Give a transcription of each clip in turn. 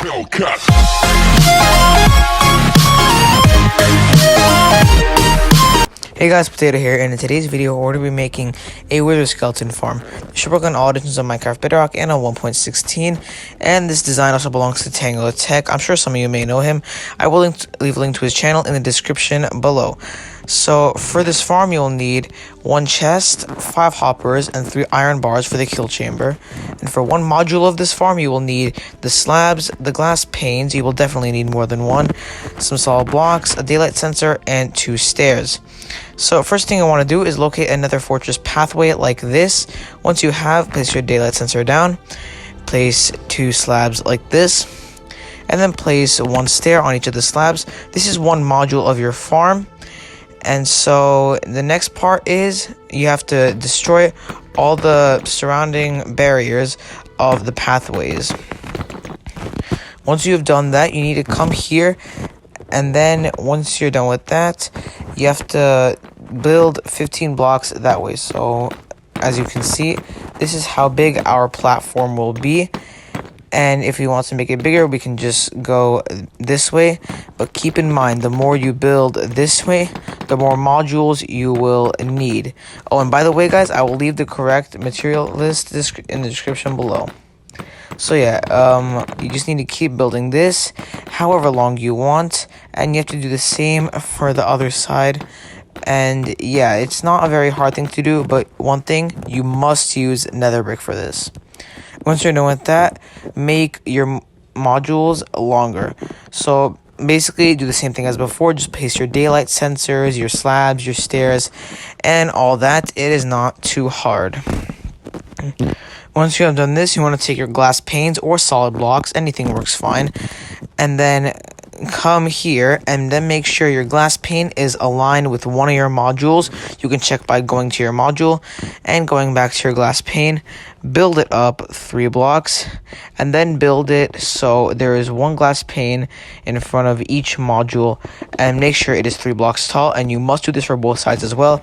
Hellcat. Hey guys, Potato here, and in today's video we're going to be making a wither skeleton farm. This should work on all editions of Minecraft Bedrock and on 1.16, and this design also belongs to Tango Tech. I'm sure some of you may know him. I will leave a link to his channel in the description below. So for this farm you'll need 1 chest, 5 hoppers, and 3 iron bars for the kill chamber. And for 1 module of this farm you will need the slabs, the glass panes, you will definitely need more than 1, some solid blocks, a daylight sensor, and 2 stairs. So first thing I want to do is locate another fortress pathway like this. Once you have, place your daylight sensor down, place 2 slabs like this, and then place 1 stair on each of the slabs. This is 1 module of your farm. And so the next part is you have to destroy all the surrounding barriers of the pathways. Once you have done that, you need to come here, and then once you're done with that, you have to build 15 blocks that way. So as you can see, this is how big our platform will be. And if we want to make it bigger, we can just go this way. But keep in mind, the more you build this way, the more modules you will need. Oh, and by the way, guys, I will leave the correct material list in the description below. So yeah, you just need to keep building this however long you want. And you have to do the same for the other side. And yeah, it's not a very hard thing to do, but one thing, you must use nether brick for this. Once you're done with that, make your modules longer. So basically do the same thing as before, just place your daylight sensors, your slabs, your stairs, and all that. It is not too hard. Once you have done this, you want to take your glass panes or solid blocks, anything works fine, and then come here and then make sure your glass pane is aligned with one of your modules. You can check by going to your module and going back to your glass pane. Build it up 3 blocks and then build it so there is 1 glass pane in front of each module, and make sure it is 3 blocks tall, and you must do this for both sides as well.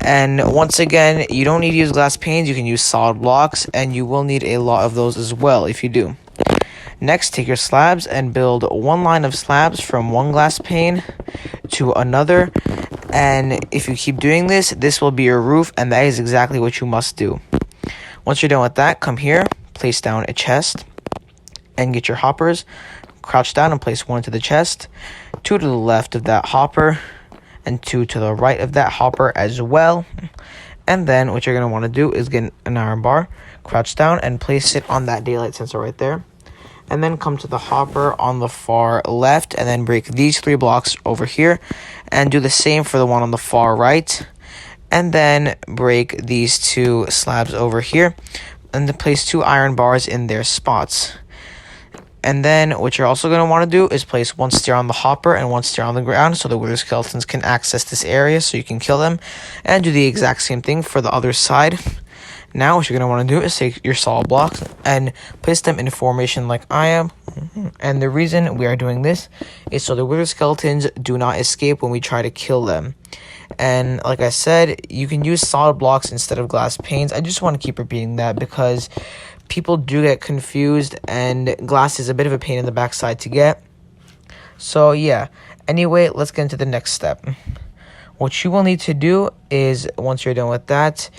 And once again, you don't need to use glass panes, you can use solid blocks, and you will need a lot of those as well if you do. Next, take your slabs and build 1 line of slabs from 1 glass pane to another. And if you keep doing this, this will be your roof, and that is exactly what you must do. Once you're done with that, come here, place down a chest, and get your hoppers. Crouch down and place 1 to the chest, 2 to the left of that hopper, and 2 to the right of that hopper as well. And then what you're going to want to do is get an iron bar, crouch down, and place it on that daylight sensor right there. And then come to the hopper on the far left, and then break these 3 blocks over here, and do the same for the one on the far right. And then break these 2 slabs over here, and then place 2 iron bars in their spots. And then what you're also going to want to do is place 1 stair on the hopper and 1 stair on the ground, so the wither skeletons can access this area so you can kill them. And do the exact same thing for the other side. Now what you're going to want to do is take your solid blocks and place them in formation like I am. And the reason we are doing this is so the wither skeletons do not escape when we try to kill them. And like I said, you can use solid blocks instead of glass panes. I just want to keep repeating that because people do get confused, and glass is a bit of a pain in the backside to get. So yeah, anyway, let's get into the next step. What you will need to do is, once you're done with that,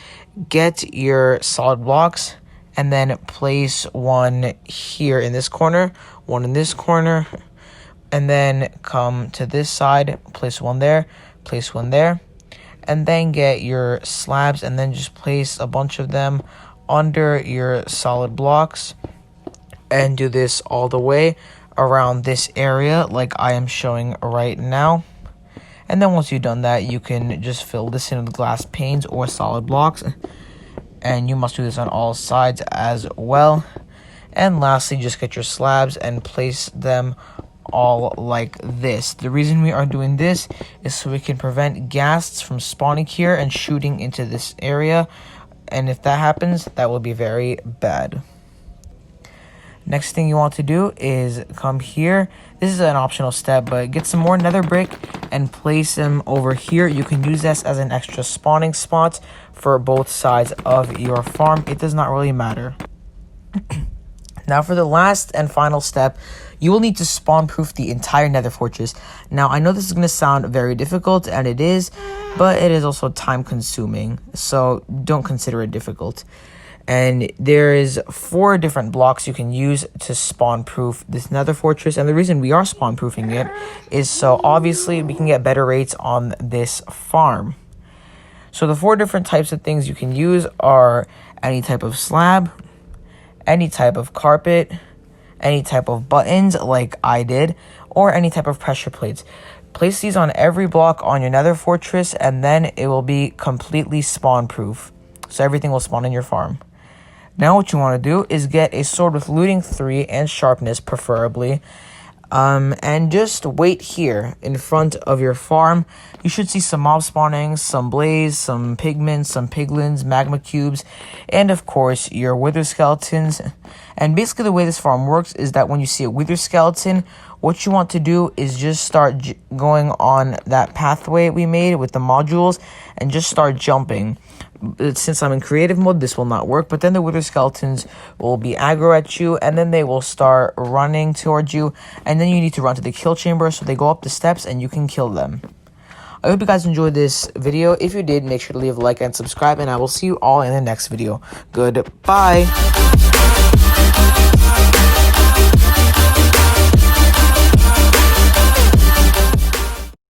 get your solid blocks and then place 1 here in this corner, 1 in this corner, and then come to this side, place 1 there, place 1 there, and then get your slabs and then just place a bunch of them under your solid blocks, and do this all the way around this area like I am showing right now. And then once you've done that, you can just fill this in with glass panes or solid blocks, and you must do this on all sides as well. And lastly, just get your slabs and place them all like this. The reason we are doing this is so we can prevent ghasts from spawning here and shooting into this area, and if that happens, that will be very bad. Next thing you want to do is come here. This is an optional step, but get some more nether brick and place them over here. You can use this as an extra spawning spot for both sides of your farm. It does not really matter. Now for the last and final step, you will need to spawn proof the entire nether fortress. Now I know this is going to sound very difficult, and it is, but it is also time consuming, so don't consider it difficult. And there is 4 different blocks you can use to spawn proof this nether fortress, and the reason we are spawn proofing it is so obviously we can get better rates on this farm. So the 4 different types of things you can use are any type of slab, any type of carpet, any type of buttons like I did, or any type of pressure plates. Place these on every block on your nether fortress, and then it will be completely spawn proof. So everything will spawn in your farm. Now what you want to do is get a sword with looting 3 and sharpness preferably. And just wait here in front of your farm. You should see some mob spawning, some blaze, some pigmen, some piglins, magma cubes, and of course your wither skeletons. And basically the way this farm works is that when you see a wither skeleton, what you want to do is just start going on that pathway we made with the modules and just start jumping. Since I'm in creative mode, this will not work, but then the wither skeletons will be aggro at you, and then they will start running towards you, and then you need to run to the kill chamber so they go up the steps and you can kill them. I hope you guys enjoyed this video. If you did, make sure to leave a like and subscribe, and I will see you all in the next video. Goodbye.